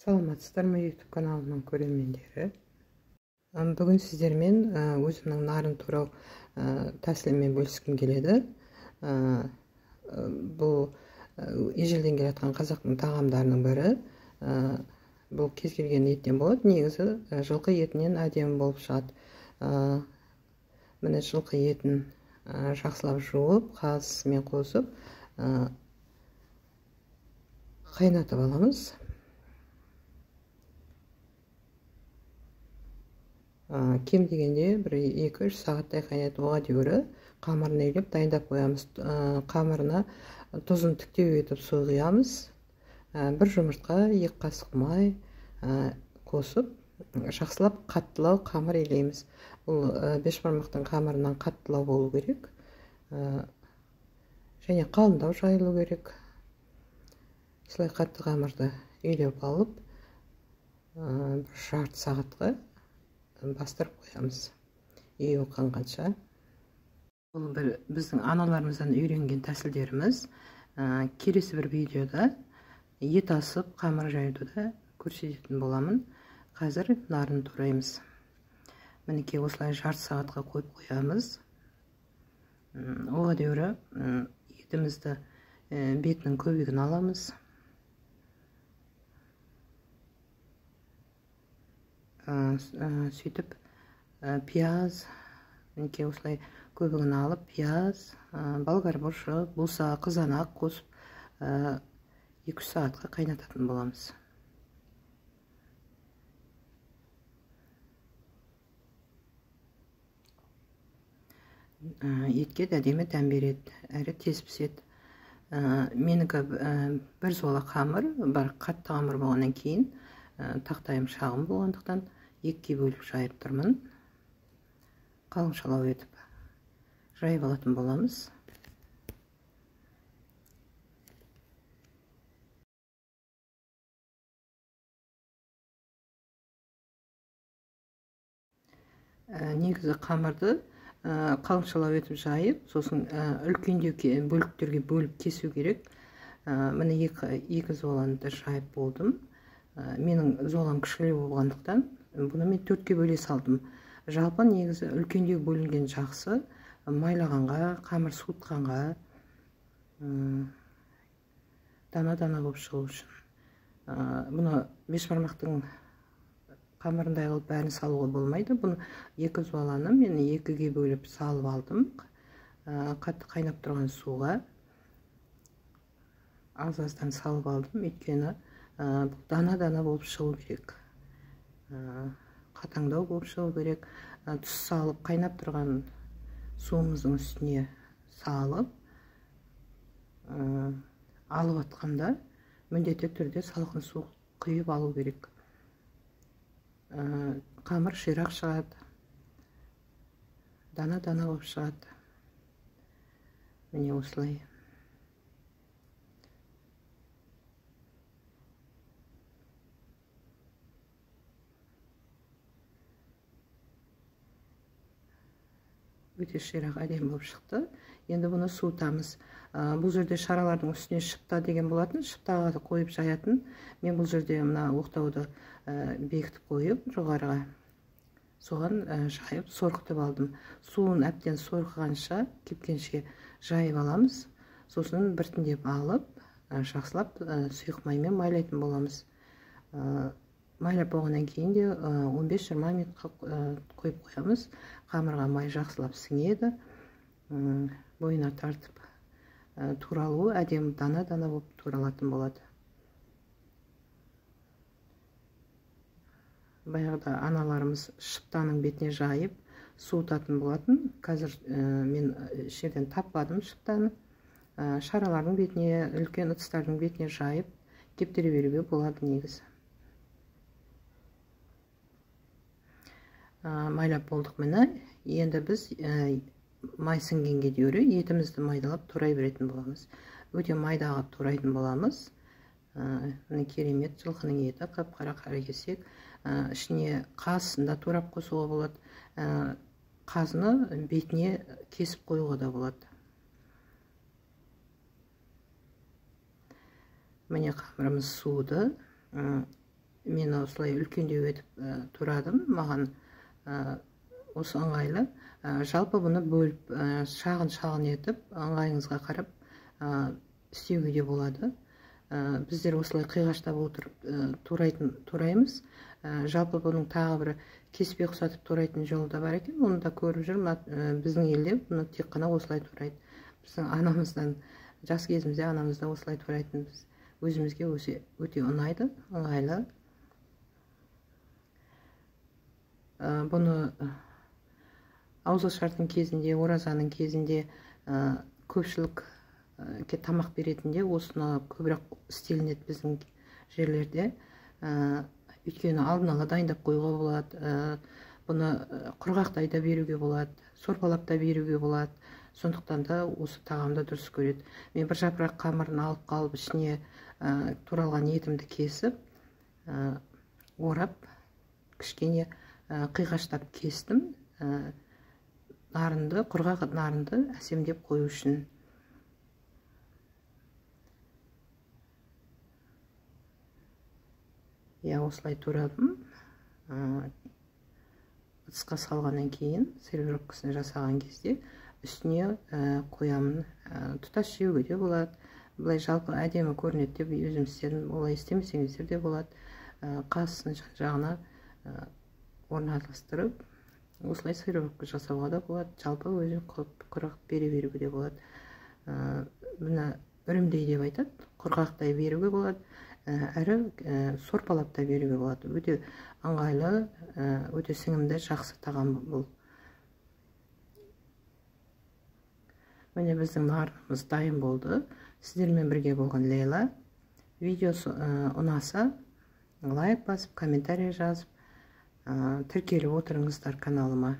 Саламатсыздар ма YouTube каналының көрермендері. Бүгін сіздермен өзімнің нарын турау тәсілімен бөліскім келеді. Бұл ежелден келе жатқан қазақтың тағамдарының бірі. Бұл кез келген еттен болады. Негізі жылқы етінен әдемі болып шығады. Міне жылқы етін жақсылап жуып, қазысымен қосып қайнатып аламыз. Кем дегенде бір 2-3 сағаттай қайнатып, оған дейін қамырын илеп дайындап қоямыз. Қамырына тұзын тіктеу етіп су құямыз. Бір жұмыртқа, 2 қасық май қосып, жақсылап қаттылау қамыр илейміз. Бұл бешбармақтың қамырынан қаттылау болу керек. Және қалыңдау жайылу керек. Осылай қатты қамырды илеп алып, жарты сағатқа бастырып қоямыз. Үйі қанғанша. Бұл біздің аналарымыздан үйренген тәсілдеріміз. Келесі бір видеода ет асып, қамыр жаюды көрсететін боламын. Қазір нарын тураймыз. Мінекей осылай жарты сағатқа қойып қоямыз. Оған дейін етімізді бетінің көбігін аламыз. Сөйтіп пияз, мінекей осылай көбігін алып, пияз, болгар бұрышы, болса қызанақ қосып 2-3 сағатқа қайнататын боламыз. Етке әдемі дәм береді, әрі тез піседі. Менікі бір зола қамыр, бар қатты қамыр болғаннан кейін тақтайым шағым болғандықтан 2-ге бөліп жайып тұрмын. Қалыңшалау етіп жайып алатын боламыз. Негізі қамырды қалыңшалау етіп жайып, сосын үлкендеу бөліктерге бөліп кесу керек. Міне 2 золаны да жайып болдым. Менің золам кішілеу болғандықтан бұны мен 4-ге бөле салдым. Жалпы негізі үлкендеу бөлінген жақсы, майлағанға, қамыр суытқанға, дана-дана болып шығу үшін. Бұны бешбармақтың қамырындай қылып бәрін салуға болмайды. Бұны 2 золаны мен 2-ге бөліп салып алдым. Қатты қайнап тұрған суға аз-аздан салып алдым. Өйткені дана-дана болып шығу керек. Қатаңдау болып шығу керек. Тұз салып, қайнап тұрған суымыздың үстіне салып, алып атқанда міндетті түрде салқын су құйып алу керек. Қамыр ширақ шығады, дана-дана болып шығады. Міне осылай. Өте ширақ әдемі болып шықты. Енді бұны суытамыз. Бұл жерде шаралардың үстіне шыпта деген болатын. Шыптаға қойып жаятын. Мен бұл жерде мына оқтауды бекітіп қойып жоғарыға. Соған жайып сорқытып алдым. Суын әптен сорқығанша, кепкенше жайып аламыз. Сосын біртіндеп алып, жақсылап сұйық маймен майлайтын боламыз. Майлап болғаннан кейін де 15-20 минутқа қойып қоямыз. Қамырға май жақсылап сіңеді. Бойына тартып туралуы әдемі дана-дана болып туралатын болады. Баяғыда аналарымыз шыптаның бетіне жайып суытатын болатын. Қазір мен жерден таппадым шыптаны. Шаралардың бетіне, үлкен ыдыстардың бетіне жайып кептіре беруге болады негізі. Майлап болдық міне. Енді біз май сіңгенге дейін етімізді майдалап турай беретін боламыз. Өте майдағып турайтын боламыз. Міне керемет жылқының еті, қап-қара қара кесек. Ішіне қазысын да турап қосуға болады. Қазыны бетіне кесіп қоюға да болады. Міне қамырымыз суыды. мен осылай үлкендеу етіп турадым, маған осы ыңғайлы. Жалпы бұны бөліп шағын етіп ыңғайыңызға қарап істеуге де болады. Біздер осылай қиғаштап отырып тураймыз. Жалпы бұның тағы бір кеспе ұқсатып турайтын жолы да бар екен. Оны да көріп жүрмін. Біздің елде бұны тек қана осылай турайды. Біздің анамыздан, жас кезімізде анамызда осылай турайтынбыз. Өзімізге өте ұнайды, ыңғайлы. Бұны ауызашардың кезінде, оразаның кезінде көпшілікке тамақ беретінде осыны көбірек істелінеді біздің жерлерде. Өйткені алдын ала дайындап қоюға болады. Бұны құрғақтай да беруге болады, сорпалап та беруге болады. Сондықтан да осы тағамды дұрыс көреді. Мен бір жапырақ қамырын алып қалып, ішіне туралған етімді кесіп, орап, кішкене қиғаштап кестім. Нарынды, құрғақ нарынды әсемдеп қою үшін. Осылай турадым. Ыдысқа салғаннан кейін, сервировкасын жасаған кезде үстіне қоямын. Тұтас жеуге де болады. Бұлай жалпы әдемі көрінеді деп өзім істедім. Олай істемесеңіздер де болады. Қасысын жағына орналастырып, осылай сервировка жасауға да болады. Жалпы өзі құрғақ беруге де болады. Бұны үрімдей деп айтады. Құрғақтай беруге болады. Әрі сорпалап та беруге болады. Өте ыңғайлы, өте сіңімді, жақсы тағам бұл. Міне біздің нарымыз дайын болды. Сіздермен бірге болған Лейла. Видеосы ұнаса, лайк басып, комментарий жазып, тіркеліп отырыңыздар каналыма.